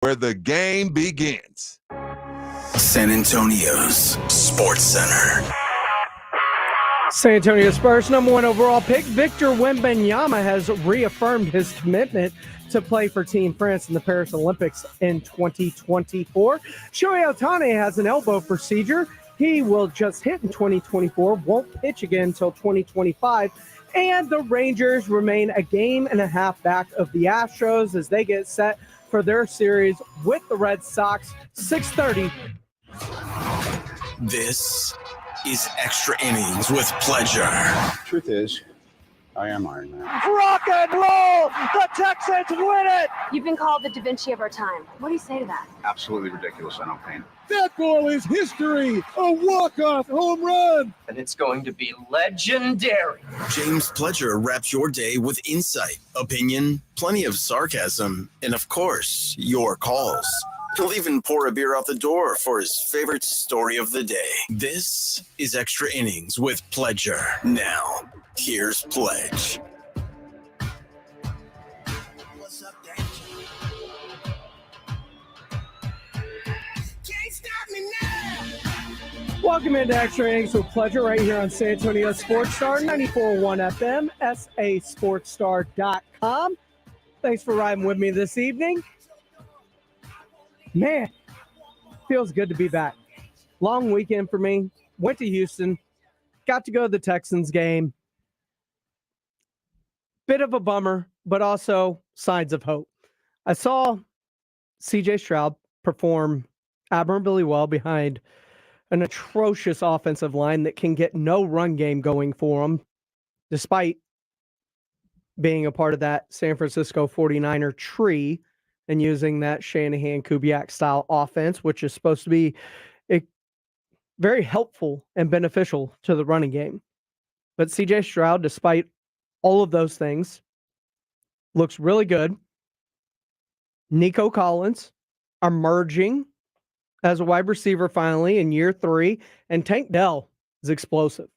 where the game begins. San Antonio's Sports Center. San Antonio Spurs number one overall pick Victor Wembanyama has reaffirmed his commitment to play for Team France in the Paris Olympics in 2024. Shohei Ohtani has an elbow procedure. He will just hit in 2024, won't pitch again until 2025. And the Rangers remain a game and a half back of the Astros as they get set for their series with the Red Sox, 6:30. This is Extra Innings with Pleasure. Truth is, I am Iron Man. Rock and roll! The Texans win it! You've been called the Da Vinci of our time. What do you say to that? Absolutely ridiculous. I don't paint. That ball is history. A walk-off home run. And it's going to be legendary. James Pledger wraps your day with insight, opinion, plenty of sarcasm, and of course, your calls. He'll even pour a beer out the door for his favorite story of the day. This is Extra Innings with Pledger. Now, here's Pledge. What's up, Danger? Can't stop me now. Welcome into Extra Innings with Pleasure right here on San Antonio Sports Star, 94.1 FM, sasportstar.com. Thanks for riding with me this evening. Man, feels good to be back. Long weekend for me. Went to Houston. Got to go to the Texans game. Bit of a bummer, but also signs of hope. I saw C.J. Stroud perform admirably well behind an atrocious offensive line that can get no run game going for him, despite being a part of that San Francisco 49er tree and using that Shanahan-Kubiak style offense, which is supposed to be very helpful and beneficial to the running game. But C.J. Stroud, despite all of those things, looks really good. Nico Collins emerging as a wide receiver finally in year 3, and Tank Dell is explosive.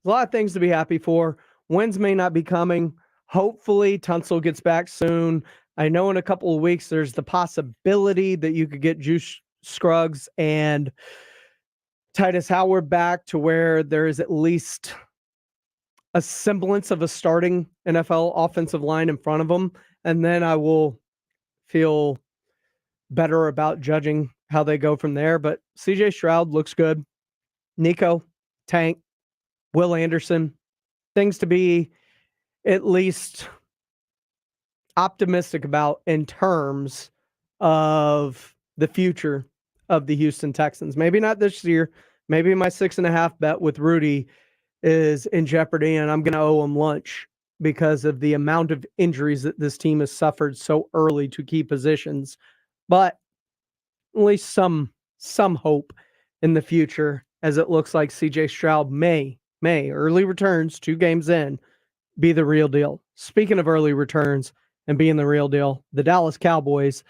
There's a lot of things to be happy for. Wins may not be coming. Hopefully Tunsil gets back soon. I know in a couple of weeks there's the possibility that you could get Juice Scruggs and Titus Howard back to where there is at least a semblance of a starting NFL offensive line in front of them. And then I will feel better about judging how they go from there. But CJ Stroud looks good. Nico, Tank, Will Anderson, things to be at least optimistic about in terms of the future of the Houston Texans. Maybe not this year. Maybe my 6.5 bet with Rudy is in jeopardy and I'm going to owe him lunch because of the amount of injuries that this team has suffered so early to key positions. But at least some hope in the future, as it looks like CJ Stroud may early returns 2 games in be the real deal. Speaking of early returns and being the real deal, the Dallas Cowboys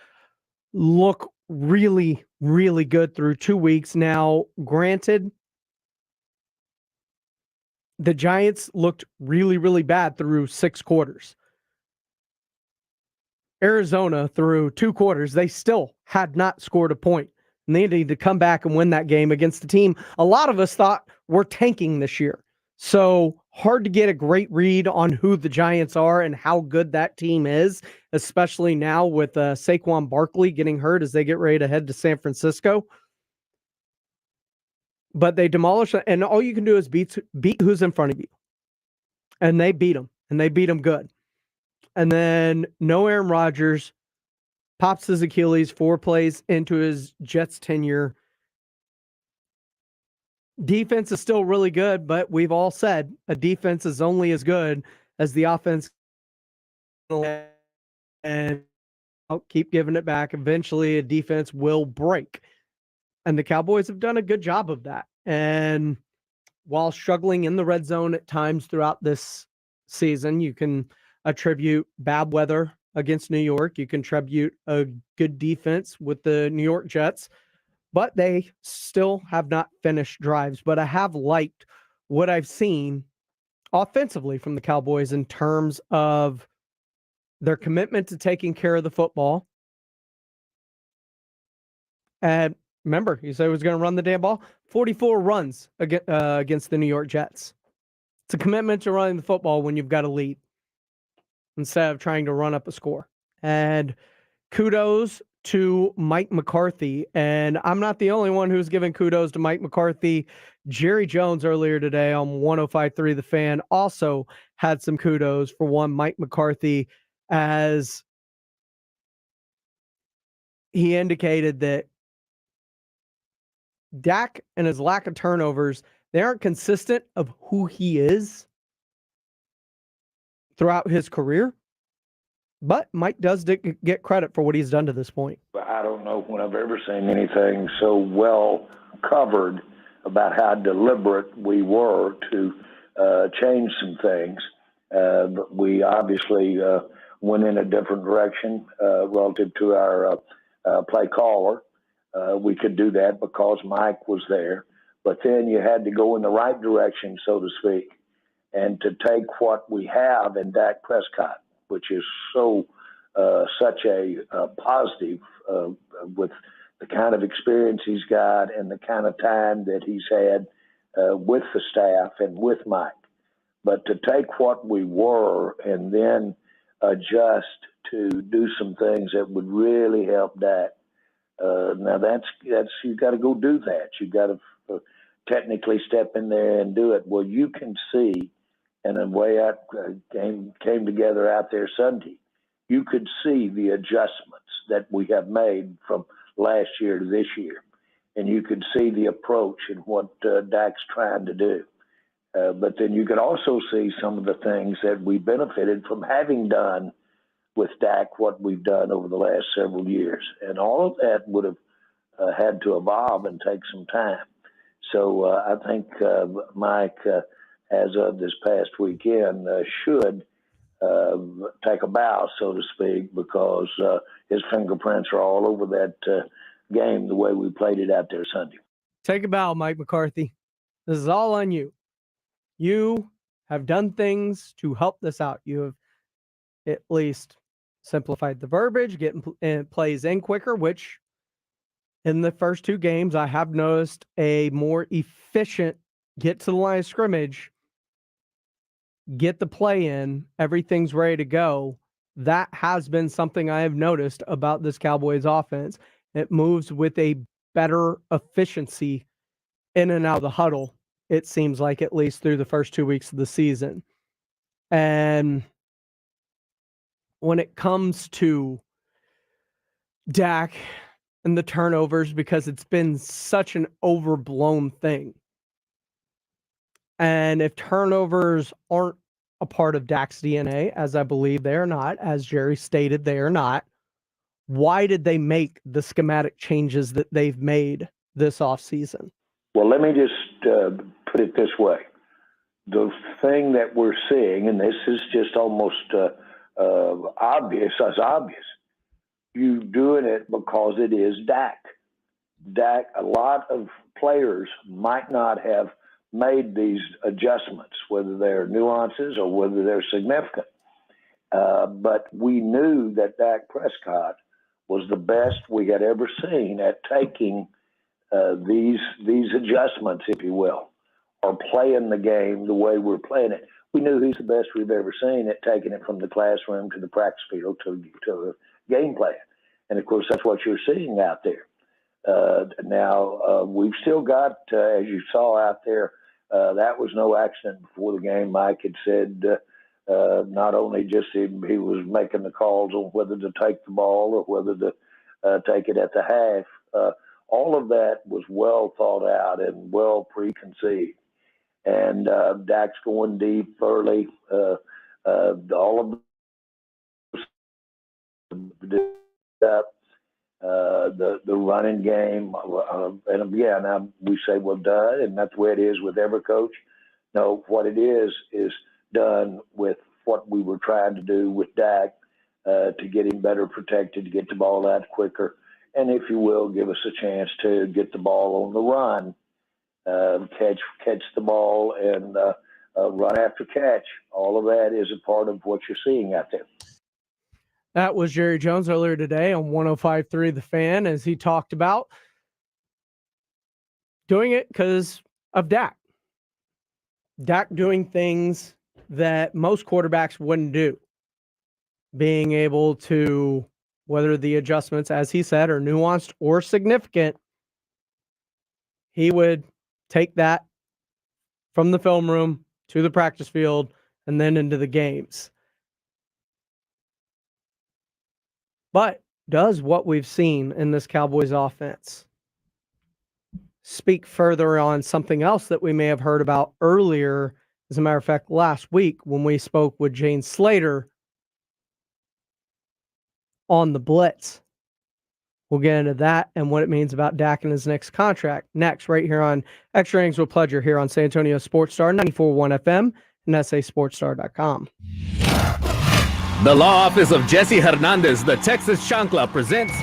look really, really good through 2 weeks. Now, granted, the Giants looked really, really bad through 6 quarters. Arizona, through 2 quarters, they still had not scored a point. And they needed to come back and win that game against the team a lot of us thought were tanking this year. So hard to get a great read on who the Giants are and how good that team is, especially now with Saquon Barkley getting hurt as they get ready to head to San Francisco. But they demolish it, and all you can do is beat who's in front of you. And they beat them, and they beat them good. And then no Aaron Rodgers, pops his Achilles 4 plays into his Jets tenure. Defense is still really good, but we've all said a defense is only as good as the offense. And I'll keep giving it back. Eventually, a defense will break. And the Cowboys have done a good job of that. And while struggling in the red zone at times throughout this season, you can attribute bad weather against New York. You can attribute a good defense with the New York Jets. But they still have not finished drives. But I have liked what I've seen offensively from the Cowboys in terms of their commitment to taking care of the football, And remember, he said he was going to run the damn ball. 44 runs against the New York Jets. It's a commitment to running the football when you've got a lead instead of trying to run up a score. And kudos to Mike McCarthy. And I'm not the only one who's giving kudos to Mike McCarthy. Jerry Jones earlier today on 105.3 The Fan also had some kudos for one Mike McCarthy, as he indicated that Dak and his lack of turnovers, they aren't consistent of who he is throughout his career. But Mike does get credit for what he's done to this point. I don't know when I've ever seen anything so well covered about how deliberate we were to change some things. But we obviously went in a different direction relative to our play caller. We could do that because Mike was there. But then you had to go in the right direction, so to speak, and to take what we have in Dak Prescott, which is so such a positive with the kind of experience he's got and the kind of time that he's had with the staff and with Mike. But to take what we were and then adjust to do some things that would really help Dak. Now that's you got to go do that. You got to technically step in there and do it. Well, you can see, and the way that came together out there Sunday, you could see the adjustments that we have made from last year to this year, and you could see the approach and what Dak's trying to do. But then you could also see some of the things that we benefited from having done with Dak, what we've done over the last several years. And all of that would have had to evolve and take some time. So I think Mike, as of this past weekend, should take a bow, so to speak, because his fingerprints are all over that game the way we played it out there Sunday. Take a bow, Mike McCarthy. This is all on you. You have done things to help this out. You have at least simplified the verbiage, getting plays in quicker, which in the first two games, I have noticed a more efficient get to the line of scrimmage, get the play in, everything's ready to go. That has been something I have noticed about this Cowboys offense. It moves with a better efficiency in and out of the huddle, it seems like, at least through the first 2 weeks of the season. And when it comes to Dak and the turnovers, because it's been such an overblown thing. And if turnovers aren't a part of Dak's DNA, as I believe they are not, as Jerry stated they are not, why did they make the schematic changes that they've made this offseason? Well, let me just put it this way. The thing that we're seeing, and this is just almost obvious, you doing it because it is Dak. Dak, a lot of players might not have made these adjustments, whether they're nuances or whether they're significant. But we knew that Dak Prescott was the best we had ever seen at taking these adjustments, if you will, or playing the game the way we're playing it. We knew he's the best we've ever seen at taking it from the classroom to the practice field to the game plan. And, of course, that's what you're seeing out there. Now, we've still got, as you saw out there, that was no accident before the game. Mike had said not only just he was making the calls on whether to take the ball or whether to take it at the half. All of that was well thought out and well preconceived. And Dak's going deep early. All of the running game, and yeah, now we say, well, done, and that's the way it is with every coach. No, what it is done with what we were trying to do with Dak to get him better protected, to get the ball out quicker, and if you will, give us a chance to get the ball on the run, catch the ball and run after catch. All of that is a part of what you're seeing out there. That was Jerry Jones earlier today on 105.3 The Fan, as he talked about doing it because of Dak. Dak doing things that most quarterbacks wouldn't do. Being able to, whether the adjustments, as he said, are nuanced or significant, he would take that from the film room to the practice field and then into the games. But does what we've seen in this Cowboys offense speak further on something else that we may have heard about earlier? As a matter of fact, last week when we spoke with Jane Slater on the blitz. We'll get into that and what it means about Dak and his next contract next, right here on Extra Innings with Pleasure here on San Antonio Sports Star 94.1 FM and SASportsStar.com. The law office of Jesse Hernandez, the Texas Chancla, presents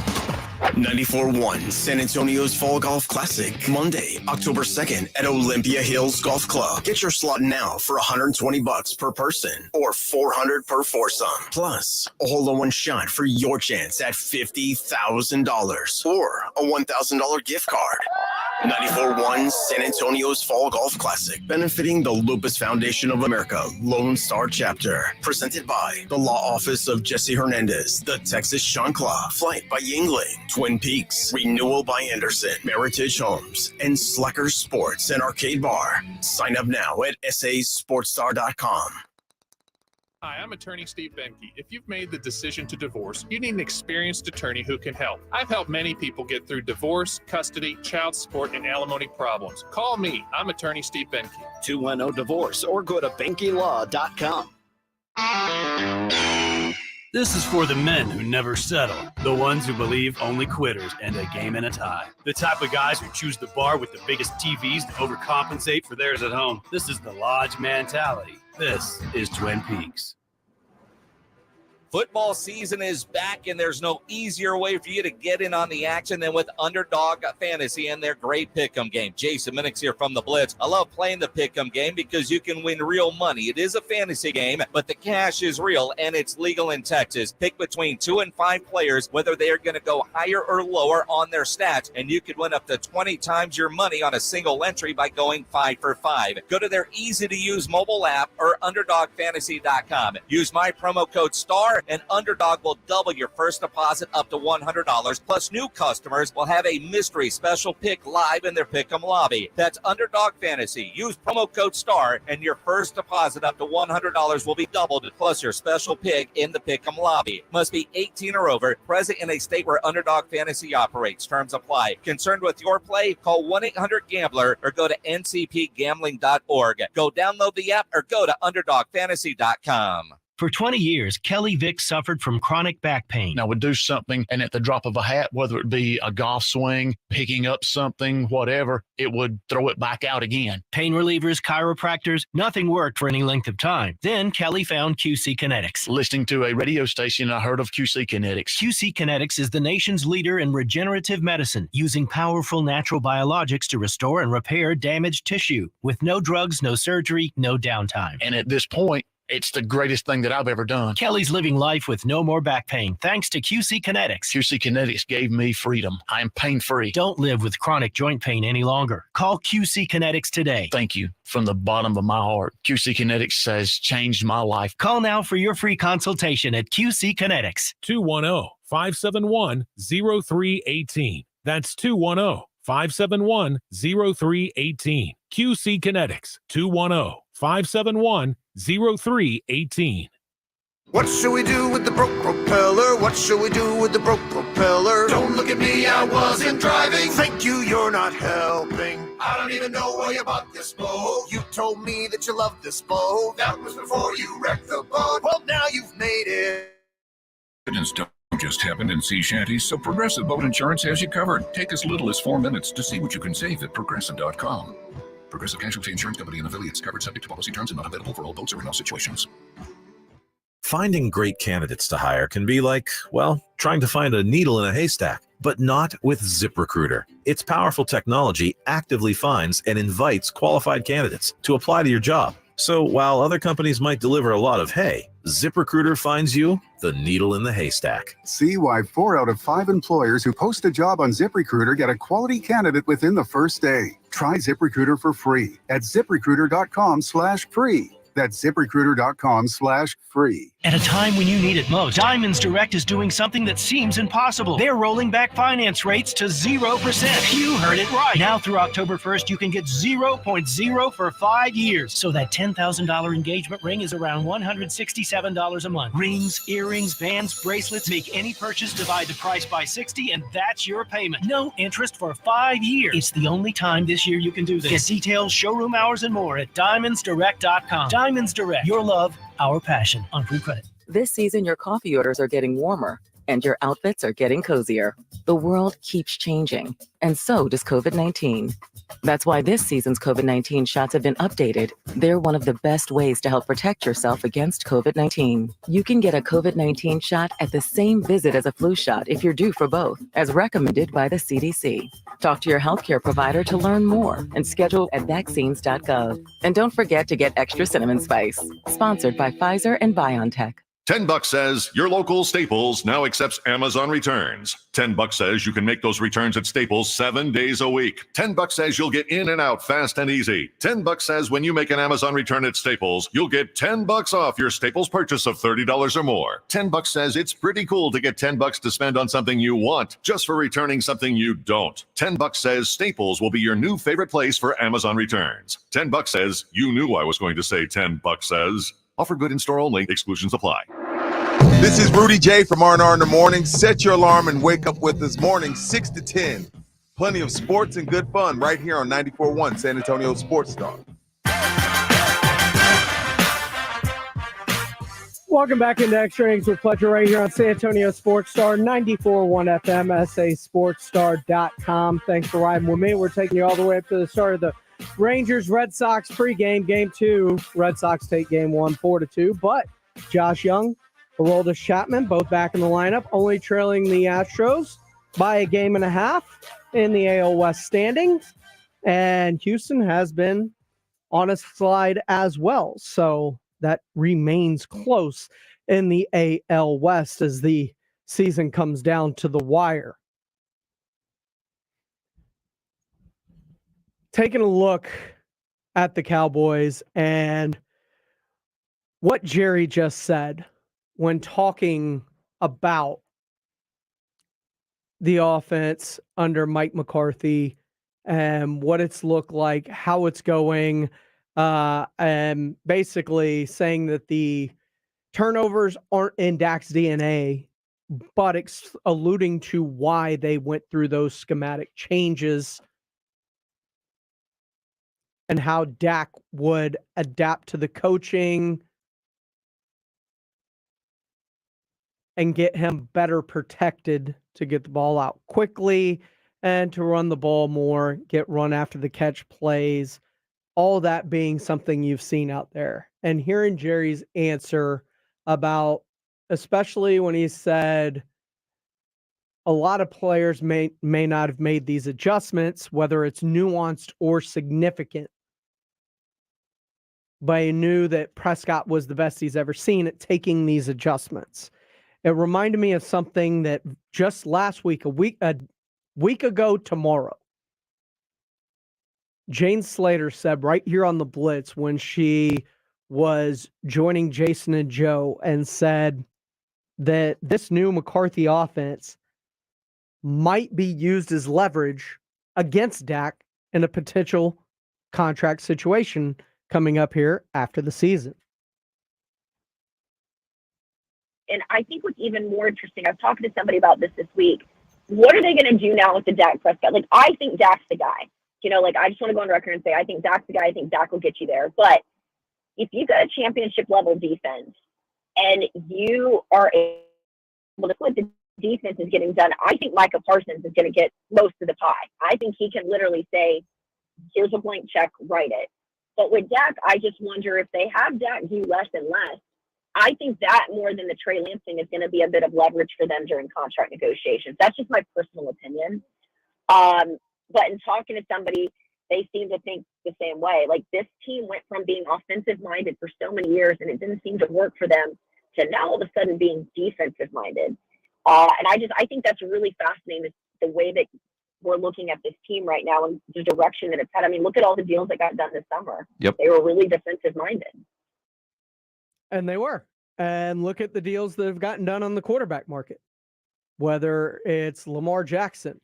94.1 San Antonio's Fall Golf Classic, Monday, October 2nd at Olympia Hills Golf Club. Get your slot now for $120 per person or $400 per foursome. Plus, a hole-in-one shot for your chance at $50,000 or a $1,000 gift card. 94.1 San Antonio's Fall Golf Classic, benefiting the Lupus Foundation of America Lone Star Chapter. Presented by the Law Office of Jesse Hernandez, the Texas Chancla, Flight by Yingling, Twin Peaks, Renewal by Anderson, Meritage Homes, and Slacker Sports and Arcade Bar. Sign up now at SASportsStar.com. Hi, I'm attorney Steve Benke. If you've made the decision to divorce, you need an experienced attorney who can help. I've helped many people get through divorce, custody, child support, and alimony problems. Call me. I'm attorney Steve Benke. 210-DIVORCE or go to BenkeLaw.com. This is for the men who never settle, the ones who believe only quitters end a game in a tie, the type of guys who choose the bar with the biggest TVs to overcompensate for theirs at home. This is the Lodge mentality. This is Twin Peaks. Football season is back, and there's no easier way for you to get in on the action than with Underdog Fantasy and their great pick'em game. Jason Minix here from the Blitz. I love playing the pick'em game because you can win real money. It is a fantasy game, but the cash is real, and it's legal in Texas. Pick between 2 and 5 players, whether they are going to go higher or lower on their stats, and you could win up to 20 times your money on a single entry by going 5 for 5. Go to their easy-to-use mobile app or UnderdogFantasy.com. Use my promo code STAR, and Underdog will double your first deposit up to $100. Plus, new customers will have a mystery special pick live in their pick'em lobby. That's Underdog Fantasy. Use promo code STAR, and your first deposit up to $100 will be doubled, plus your special pick in the pick'em lobby. Must be 18 or over, present in a state where Underdog Fantasy operates. Terms apply. Concerned with your play? Call 1-800-GAMBLER or go to ncpgambling.org. Go download the app or go to UnderdogFantasy.com. For 20 years, Kelly Vick suffered from chronic back pain. I would do something, and at the drop of a hat, whether it be a golf swing, picking up something, whatever, it would throw it back out again. Pain relievers, chiropractors, nothing worked for any length of time. Then Kelly found QC Kinetics. Listening to a radio station, I heard of QC Kinetics. QC Kinetics is the nation's leader in regenerative medicine, using powerful natural biologics to restore and repair damaged tissue with no drugs, no surgery, no downtime. And at this point, it's the greatest thing that I've ever done. Kelly's living life with no more back pain thanks to QC Kinetics. QC Kinetics gave me freedom. I am pain-free. Don't live with chronic joint pain any longer. Call QC Kinetics today. Thank you from the bottom of my heart. QC Kinetics has changed my life. Call now for your free consultation at QC Kinetics. 210-571-0318. That's 210-571-0318. QC Kinetics. 210-571-0318. What should we do with the broke propeller? What should we do with the broke propeller? Don't look at me, I wasn't driving. Thank you, you're not helping. I don't even know why you bought this boat. You told me that you loved this boat. That was before you wrecked the boat. Well, now you've made it. Accidents don't just happen in sea shanties, so Progressive Boat Insurance has you covered. Take as little as 4 minutes to see what you can save at Progressive.com. Progressive Casualty Insurance Company and affiliates, covered subject to policy terms and not available for all boats or in all situations. Finding great candidates to hire can be like, well, trying to find a needle in a haystack, but not with ZipRecruiter. Its powerful technology actively finds and invites qualified candidates to apply to your job. So while other companies might deliver a lot of hay, ZipRecruiter finds you the needle in the haystack. See why 4 out of 5 employers who post a job on ZipRecruiter get a quality candidate within the first day. Try ZipRecruiter for free at ZipRecruiter.com/free. That's ZipRecruiter.com/free. At a time when you need it most, Diamonds Direct is doing something that seems impossible. They're rolling back finance rates to 0%. You heard it right. Now through October 1st, you can get 0.0 for 5 years. So that $10,000 engagement ring is around $167 a month. Rings, earrings, bands, bracelets, make any purchase, divide the price by 60, and that's your payment. No interest for 5 years. It's the only time this year you can do this. Get details, showroom hours, and more at DiamondsDirect.com. Diamonds Direct. Your love, our passion. On free credit. This season, your coffee orders are getting warmer and your outfits are getting cozier. The world keeps changing, and so does COVID-19. That's why this season's COVID-19 shots have been updated. They're one of the best ways to help protect yourself against COVID-19. You can get a COVID-19 shot at the same visit as a flu shot if you're due for both, as recommended by the CDC. Talk to your healthcare provider to learn more and schedule at vaccines.gov. And don't forget to get extra cinnamon spice. Sponsored by Pfizer and BioNTech. $10 says your local Staples now accepts Amazon returns. $10 says you can make those returns at Staples 7 days a week. $10 says you'll get in and out fast and easy. $10 says when you make an Amazon return at Staples, you'll get $10 off your Staples purchase of $30 or more. $10 says it's pretty cool to get $10 to spend on something you want just for returning something you don't. $10 says Staples will be your new favorite place for Amazon returns. $10 says you knew I was going to say $10 says. Offer good in store only. Exclusions apply. This is Rudy J from R&R in the Morning. Set your alarm and wake up with us morning 6 to 10. Plenty of sports and good fun right here on 94.1 San Antonio Sports Star. Welcome back into Extra Innings with Pleasure right here on San Antonio Sports Star, 94.1 FM, sasportsstar.com. Thanks for riding with me. We're taking you all the way up to the start of the Rangers-Red Sox pregame. Game 2, Red Sox take game 1, 4-2. But Josh Young, Aroldis Chapman, both back in the lineup, only trailing the Astros by a game and a half in the AL West standings. And Houston has been on a slide as well. So that remains close in the AL West as the season comes down to the wire. Taking a look at the Cowboys and what Jerry just said when talking about the offense under Mike McCarthy and what it's looked like, how it's going, and basically saying that the turnovers aren't in Dak's DNA, but alluding to why they went through those schematic changes and how Dak would adapt to the coaching and get him better protected to get the ball out quickly and to run the ball more, get run after the catch plays, all that being something you've seen out there. And hearing Jerry's answer about, especially when he said a lot of players may not have made these adjustments, whether it's nuanced or significant, but he knew that Prescott was the best he's ever seen at taking these adjustments. It reminded me of something that just last week, a week ago tomorrow, Jane Slater said right here on the Blitz when she was joining Jason and Joe and said that this new McCarthy offense might be used as leverage against Dak in a potential contract situation coming up here after the season. And I think what's even more interesting, I was talking to somebody about this week. What are they going to do now with the Dak Prescott? Like, I think Dak's the guy. You know, like, I just want to go on record and say, I think Dak's the guy. I think Dak will get you there. But if you got a championship level defense and you are able to put the defense is getting done, I think Micah Parsons is going to get most of the pie. I think he can literally say, here's a blank check, write it. But with Dak, I just wonder if they have Dak do less and less. I think that more than the Trey Lance thing is going to be a bit of leverage for them during contract negotiations. That's just my personal opinion. But in talking to somebody, they seem to think the same way. Like, this team went from being offensive minded for so many years, and it didn't seem to work for them, to now all of a sudden being defensive minded. And I think that's really fascinating, the way that we're looking at this team right now and the direction that it's had. I mean, look at all the deals that got done this summer. Yep. They were really defensive minded. And they were. And look at the deals that have gotten done on the quarterback market, whether it's Lamar Jackson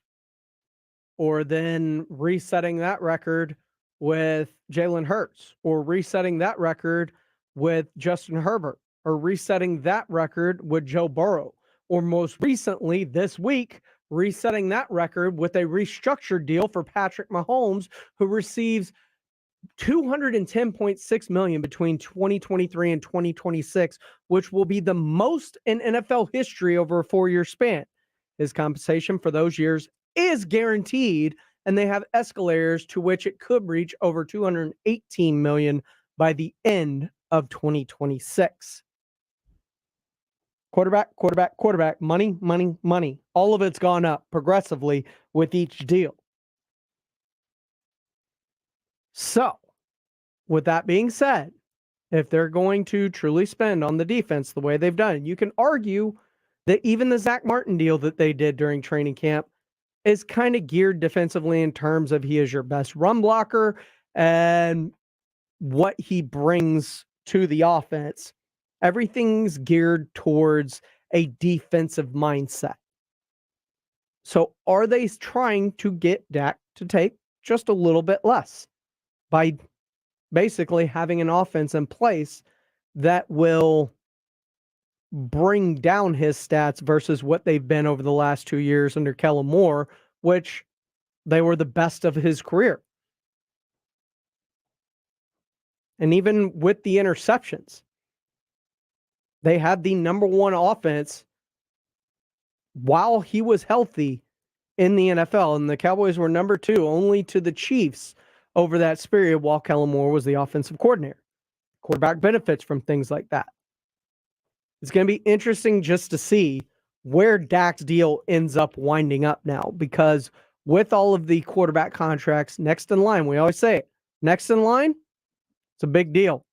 or then resetting that record with Jalen Hurts, or resetting that record with Justin Herbert, or resetting that record with Joe Burrow, or most recently this week, resetting that record with a restructured deal for Patrick Mahomes, who receives $210.6 million between 2023 and 2026, which will be the most in NFL history over a 4-year span. His compensation for those years is guaranteed, and they have escalators to which it could reach over $218 million by the end of 2026. Quarterback, money. All of it's gone up progressively with each deal. So, with that being said, if they're going to truly spend on the defense the way they've done, you can argue that even the Zach Martin deal that they did during training camp is kind of geared defensively in terms of he is your best run blocker and what he brings to the offense. Everything's geared towards a defensive mindset. So are they trying to get Dak to take just a little bit less by basically having an offense in place that will bring down his stats versus what they've been over the last 2 years under Kellen Moore, which they were the best of his career? And even with the interceptions, they had the number one offense while he was healthy in the NFL, and the Cowboys were number 2 only to the Chiefs over that period while Kellen Moore was the offensive coordinator. Quarterback benefits from things like that. It's going to be interesting just to see where Dak's deal ends up winding up now, because with all of the quarterback contracts next in line, we always say it, next in line, it's a big deal.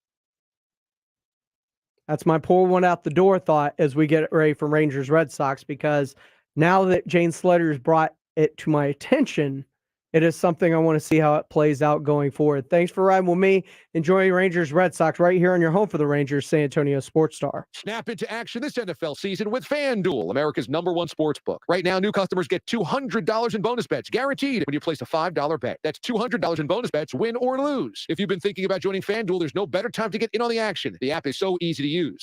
That's my pour one out the door thought as we get ready for Rangers Red Sox, because now that Jane Slater's brought it to my attention, it is something I want to see how it plays out going forward. Thanks for riding with me. Enjoy Rangers Red Sox right here on your home for the Rangers, San Antonio Sports Star. Snap into action this NFL season with FanDuel, America's #1 sports book. Right now, new customers get $200 in bonus bets guaranteed when you place a $5 bet. That's $200 in bonus bets, win or lose. If you've been thinking about joining FanDuel, there's no better time to get in on the action. The app is so easy to use.